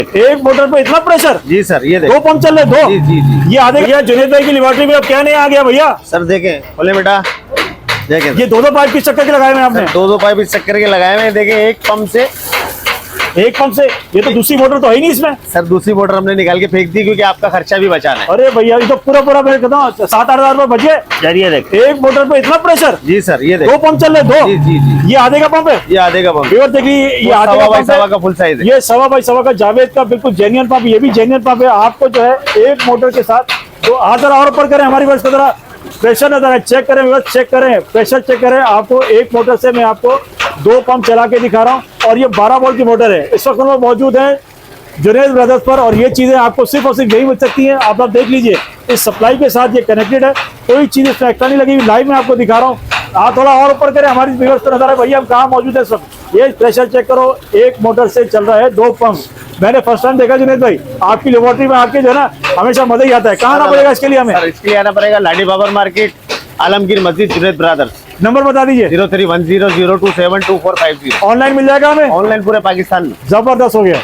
एक मोटर पे इतना प्रेशर। जी सर, ये दो देखो। पंप चल रहे, दो। जी जी जी। ये आधे भैया जुनेद भाई की लेबोरेटरी में अब क्या नहीं आ गया भैया। सर देखें, बोले बेटा देखें, ये दो पाइप किस चक्कर के लगाए हुए हैं आपने? दो पाइप इस चक्कर के लगाए हुए हैं। देखें, एक पंप से, एक पंप से। ये तो दूसरी मोटर तो है ही नहीं इसमें। सर दूसरी मोटर हमने निकाल के फेंक दी क्योंकि आपका खर्चा भी बचाना है। अरे भैया ये तो पूरा मैं कहता हूँ 7-8 हजार रुपए बचे। सर ये देखें। एक मोटर पे इतना प्रेशर। जी सर, ये दो देखो। पंप चल रहे, दो। जी जी जी। ये आधे का पंप है। ये आधे का पंप। व्यूअर देखिए, ये आधे का पंप सवा है। का फुल साइज है। ये 1.25 का जावेद का बिल्कुल जेन्युइन पंप। ये भी जेन्युइन पंप है। आपको जो है एक मोटर के साथ तो हाथ और ऊपर करें, हमारी वर्ष का जरा प्रेशर नजर है, चेक करें व्यूअर, चेक करें, प्रेशर चेक करें। आपको एक मोटर से मैं आपको 2 पंप चला के दिखा रहा हूँ और ये 12 वोल्ट की मोटर है। इस वक्त हम लोग मौजूद है जुनेद ब्रदर्स पर और ये चीजें आपको सिर्फ और सिर्फ यही मिल सकती हैं। आप देख लीजिए, इस सप्लाई के साथ ये कनेक्टेड है, कोई चीज इसमें एक्स्ट्रा नहीं लगी हुई। लाइव में आपको दिखा रहा हूँ। आप थोड़ा और ऊपर करें, हमारी व्यूअर्स को नजर है भैया हम कहाँ मौजूद है। सब ये प्रेशर चेक करो, एक मोटर से चल रहा है 2 पंप। मैंने फर्स्ट टाइम देखा जुनेद भाई, आपकी लेबोरेटरी में आके जो है ना हमेशा मजा ही आता है। कहाँ आना पड़ेगा इसके लिए हमें? सर इसके लिए आना पड़ेगा लाडी बाबर मार्केट, आलमगीर मस्जिद, जुनेद ब्रदर्स। नंबर बता दीजिए। 0310027245। ऑनलाइन मिल जाएगा हमें? ऑनलाइन पूरे पाकिस्तान में। जबरदस्त हो गया।